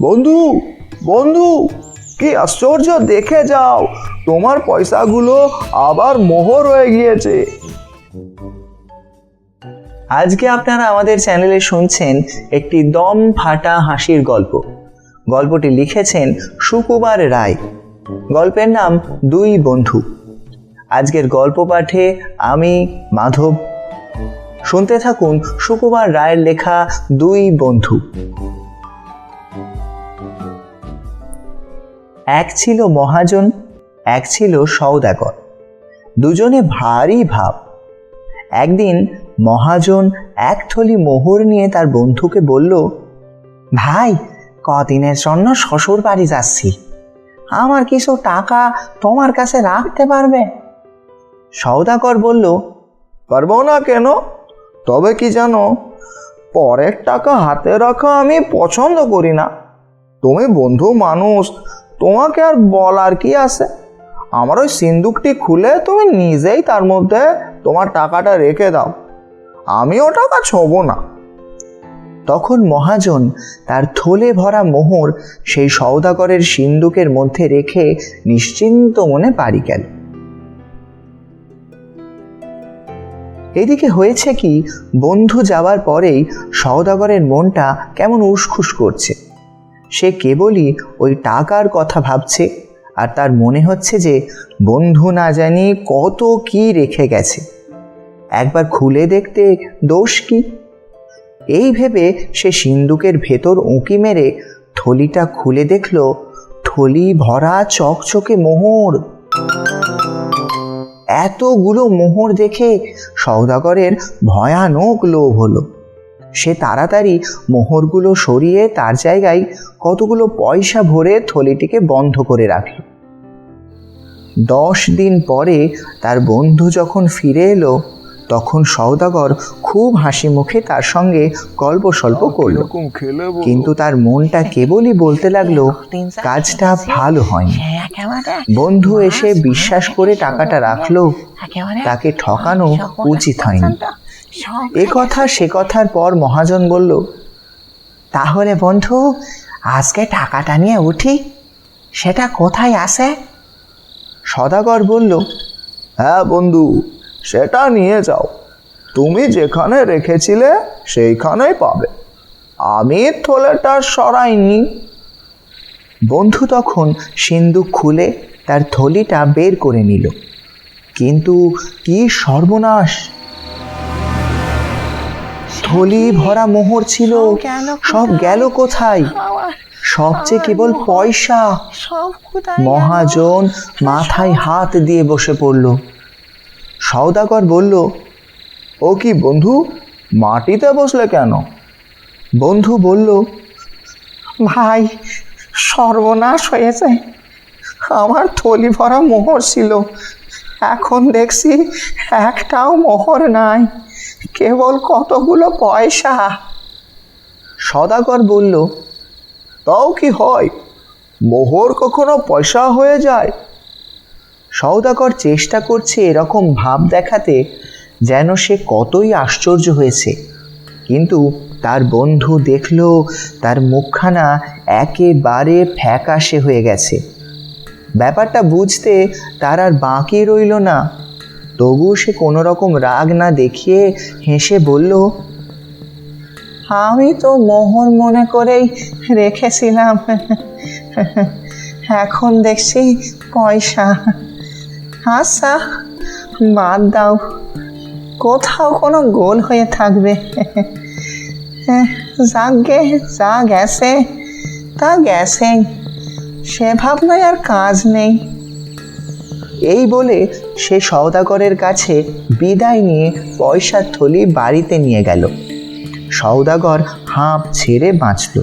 বন্ধু বন্ধু, কি আশ্চর্য, দেখে যাও, তোমার পয়সাগুলো আবার মোহর হয়ে গিয়েছে। আজকে আপনারা আমাদের চ্যানেলে শুনছেন একটি দম ফাটা হাসির গল্প। গল্পটি লিখেছেন সুকুমার রায়। গল্পের নাম দুই বন্ধু। আজকের গল্প পাঠে আমি মাধব। শুনতে থাকুন সুকুমার রায়ের লেখা দুই বন্ধু। এক ছিল মহাজন, এক ছিল সওদাগর। দুজনে ভারী ভাব। একদিন মহাজন এক থলি মোহর নিয়ে তার বন্ধুকে বলল, ভাই, কদিনের জন্য শ্বশুর বাড়ি যাচ্ছি, আমার কিছু টাকা তোমার কাছে রাখতে পারবে? সওদাগর বলল, পারবো না কেন? তবে কি জানো, পরের টাকা হাতে রাখা আমি পছন্দ করি না। তুমি বন্ধু মানুষ, তোমাকে আর বলার কি আছে? আমার ওই সিন্দুকটি খুলে তুমি নিজেই তার মধ্যে তোমার টাকাটা রেখে দাও, আমি ও টাকা ছোঁবো না। তখন মহাজন তার থলে ভরা মোহর সেই সওদাগরের সিন্দুকের মধ্যে রেখে নিশ্চিন্ত মনে বাড়ি গেল। এদিকে হয়েছে কি, বন্ধু যাওয়ার পরেই সওদাগরের মনটা কেমন উসখুস করছে। সে কেবলই ওই টাকার কথা ভাবছে, আর তার মনে হচ্ছে যে বন্ধু না জানি কত কি রেখে গেছে, একবার খুলে দেখতে দোষ কি। এই ভেবে সে সিন্দুকের ভেতর উঁকি মেরে থলিটা খুলে দেখল, থলি ভরা চকচকে মোহর। এতগুলো মোহর দেখে সওদাগরের ভয়ানক লোভ হলো। সে তাড়াতাড়ি মোহরগুলো সরিয়ে তার জায়গায় কতগুলো পয়সা ভরে থলিটিকে বন্ধ করে রাখল। 10 দিন পরে তার বন্ধু যখন ফিরে এলো, তখন সওদাগর খুব হাসি মুখে তার সঙ্গে গল্প সল্প করল, কিন্তু তার মনটা কেবলই বলতে লাগলো কাজটা ভালো হয়নি। বন্ধু এসে বিশ্বাস করে টাকাটা রাখলো, তাকে ঠকানো উচিত হয়নি। এ কথা সে কথার পর মহাজন বলল, তাহলে বন্ধু, আজকে টাকাটা নিয়ে উঠি, সেটা কোথায় আছে? সওদাগর বলল, হ্যাঁ বন্ধু, সেটা নিয়ে যাও, তুমি যেখানে রেখেছিলে সেইখানেই পাবে, আমি থলেটা সরাইনি। বন্ধু তখন সিন্দুক খুলে তার থলিটা বের করে নিল, কিন্তু কি সর্বনাশ! থলি ভরা মোহর ছিল, সব গেল কোথায়? সবচেয়ে কেবল পয়সা। মহাজন মাথায় হাত দিয়ে বসে পড়ল। সওদাগর বলল, ও কি বন্ধু, মাটিতে বসলে কেন? বন্ধু বলল, ভাই, সর্বনাশ হয়েছে, আমার থলি ভরা মোহর ছিল, এখন দেখছি একটাও মোহর নাই, কেবল কতগুলো পয়সা। সওদাগর বলল, তাও কি হয়, মোহর কখনো পয়সা হয়ে যায়? সওদাগর চেষ্টা করছে এরকম ভাব দেখাতে যেন সে কতই আশ্চর্য হয়েছে, কিন্তু তার বন্ধু দেখল তার মুখখানা একেবারে ফ্যাকাশে হয়ে গেছে। ব্যাপারটা বুঝতে তার আর বাকি রইল না। তবুও সে কোনো রকম রাগ না দেখিয়ে হেসে বলল, আমি তো মোহর মনে করেই রেখেছিলাম, এখন দেখছি পয়সা। আচ্ছা, বাদ দাও, কোথাও কোনো গোল হয়ে থাকবে। যাকগে, যা গেছে তা গেছে, সে ভাবনায় আর কাজ নেই। এই বলে সে সওদাগরের কাছে বিদায় নিয়ে পয়সার থলি বাড়িতে নিয়ে গেল। সওদাগর হাঁপ ছেড়ে বাঁচল।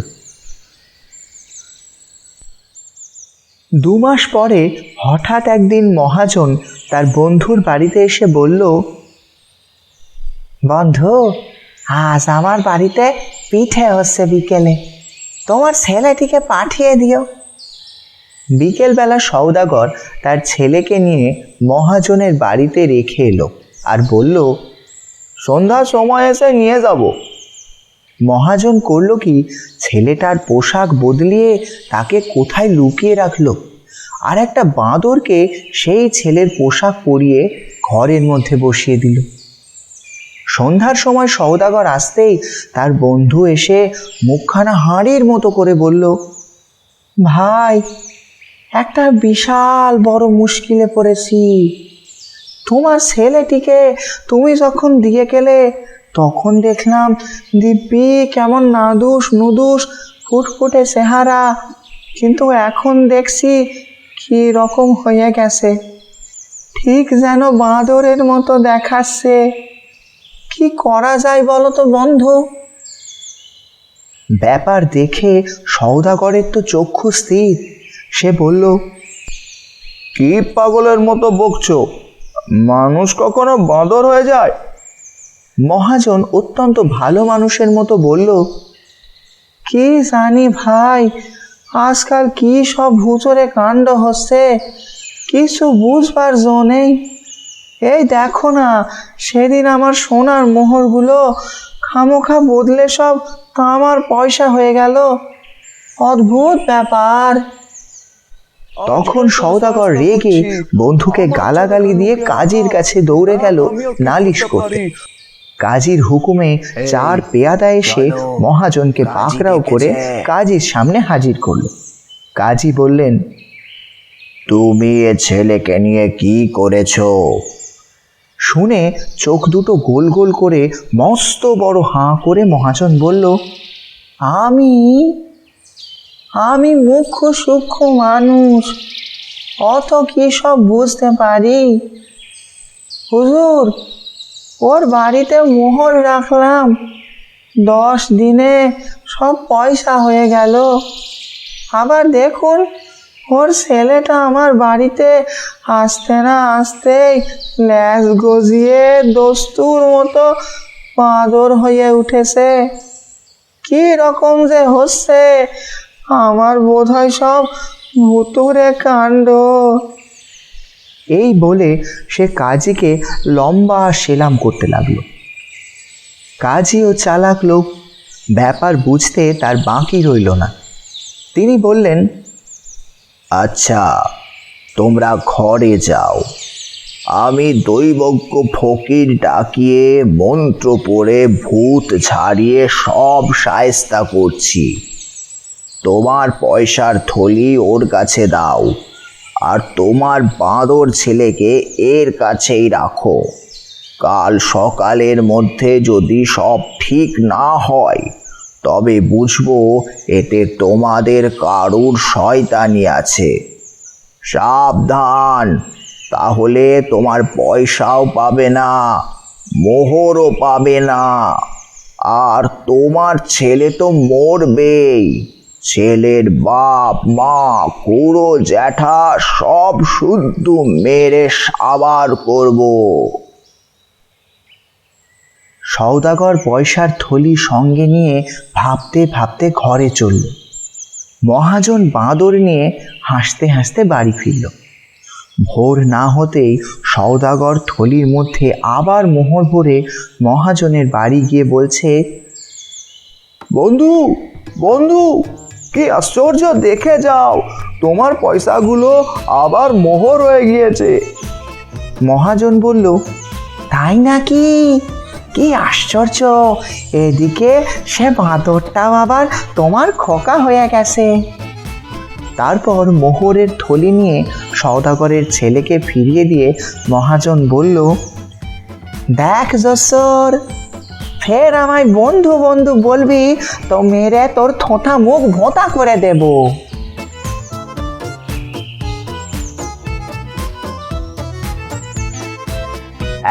2 মাস পরে হঠাৎ একদিন মহাজন তার বন্ধুর বাড়িতে এসে বলল, বন্ধু, আজ আমার বাড়িতে পিঠে হচ্ছে বিকেলে, তোমার ছেলেটিকে পাঠিয়ে দিও। বিকেলবেলা সওদাগর তার ছেলেকে নিয়ে মহাজনের বাড়িতে রেখে এলো আর বলল, সন্ধ্যার সময় এসে নিয়ে যাব। মহাজন করল কি, ছেলেটার পোশাক বদলিয়ে তাকে কোথায় লুকিয়ে রাখলো, আর একটা বাঁদরকে সেই ছেলের পোশাক পরিয়ে ঘরের মধ্যে বসিয়ে দিল। সন্ধ্যার সময় সওদাগর আসতেই তার বন্ধু এসে মুখখানা হাঁড়ির মতো করে বলল, ভাই, একটা বিশাল বড় মুশকিলে পড়েছি। তোমার ছেলেটিকে তুমি যখন দিয়ে গেলে তখন দেখলাম দিব্যি কেমন নাদুস নুদুস ফুটফুটে চেহারা, কিন্তু এখন দেখছি কি রকম হয়ে গেছে, ঠিক যেন বাঁদরের মতো দেখাচ্ছে। কি করা যায় বলো তো বন্ধু? ব্যাপার দেখে সওদাগরের তো চক্ষু স্থির। সে বলল, কি পাগলের মতো বকছো? মানুষ কখনো বাঁদর হয়ে যায়? মহাজন অত্যন্ত ভালো মানুষের মতো বলল, কি জানি ভাই, আজকাল কি সব ভুতুড়ে কাণ্ড হচ্ছে, কিছু বুঝবার জো নেই। এই দেখো না, সেদিন আমার সোনার মোহরগুলো খামোখা বদলে সব তামার পয়সা হয়ে গেল। অদ্ভুত ব্যাপার। তখন সওদাগর রেগে বন্ধুকে গালাগালি দিয়ে কাজীর কাছে দৌড়ে গেল নালিশ করতে। কাজীর হুকুমে 4 পেয়াদা এসে মহাজনকে পাকড়াও করে কাজীর সামনে হাজির করল। কাজী বললেন, তুমি এ ছেলেকে নিয়ে কি করেছো? শুনে চোখ দুটো গোল গোল করে মস্ত বড় হাঁ করে মহাজন বলল, আমি মুখ্য সূক্ষ্ম মানুষ, অত কি সব বুঝতে পারি। হুজুর, ওর বাড়িতে মোহর রাখলাম, 10 দিনে সব পয়সা হয়ে গেল। আবার দেখুন, ওর ছেলেটা আমার বাড়িতে আসতে না আসতেই ল্যাজ গজিয়ে দস্তুর মতো বাঁদর হয়ে উঠেছে। কি রকম যে হচ্ছে, আমার বোধ হয় সব ভুতুড়ে কাণ্ড। এই বলে সে কাজীকে লম্বা সেলাম করতে লাগলো। কাজীও চালাক লোক, ব্যাপার বুঝতে তার বাকি রইল না। তিনি বললেন, আচ্ছা, তোমরা ঘরে যাও, আমি দৈবজ্ঞ ফকির ডাকিয়ে মন্ত্র পড়ে ভূত ঝাড়িয়ে সব শায়েস্তা করছি। তোমার পয়সার থলি ওর কাছে দাও, আর তোমার বাঁদর ছেলেকে এর কাছেই রাখো। কাল সকালের মধ্যে যদি সব ঠিক না হয়, তবে বুঝবো এতে তোমাদের কারুর শয়তানি আছে। সাবধান, তাহলে তোমার পয়সাও পাবে না, মোহরও পাবে না, আর তোমার ছেলে তো মরবেই। ছেলের বাপ মা খুড়ো জ্যাঠা সব শুদ্ধ মেরে সাবার করব। সওদাগর পয়সার থলি সঙ্গে নিয়ে ভাবতে ভাবতে ঘরে চলল। মহাজন বাঁদর নিয়ে হাসতে হাসতে বাড়ি ফিরল। ভোর না হতেই সওদাগর থলির মধ্যে আবার মোহর ভরে মহাজনের বাড়ি গিয়ে বলছে, বন্ধু বন্ধু, কি আশ্চর্য, দেখে যাও, তোমার পয়সাগুলো আবার মোহর হয়ে গিয়েছে। মহাজন বলল, তাই নাকি? কি আশ্চর্য, এদিকে সে বাঁদরটাও আবার তোমার খোকা হয়ে গেছে। তারপর মোহরের থলি নিয়ে সওদাগরের ছেলেকে ফিরিয়ে দিয়ে মহাজন বলল, দেখ জোসর, ফের আমায় বন্ধু বন্ধু বলবি তো মেরে তোর থোঁতা মুখ ভোঁতা করে দেব।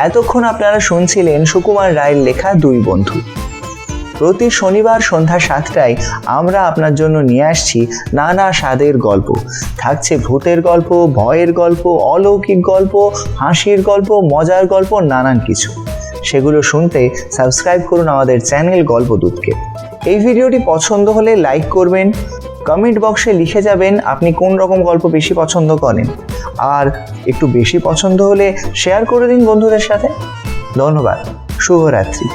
এতক্ষণ আপনারা শুনছিলেন সুকুমার রায়ের লেখা 2 বন্ধু। প্রতি শনিবার সন্ধ্যা 7টায় আমরা আপনার জন্য নিয়ে আসছি নানা স্বাদের গল্প। থাকছে ভূতের গল্প, ভয়ের গল্প, অলৌকিক গল্প, হাসির গল্প, মজার গল্প, নানান কিছু। সেগুলো শুনতে সাবস্ক্রাইব করুন আমাদের চ্যানেল গল্পদূতকে। এই ভিডিওটি পছন্দ হলে লাইক করবেন, কমেন্ট বক্সে লিখে যাবেন আপনি কোন রকম গল্প বেশি পছন্দ করেন, আর একটু বেশি পছন্দ হলে শেয়ার করে দিন বন্ধুদের সাথে। ধন্যবাদ, শুভরাত্রি।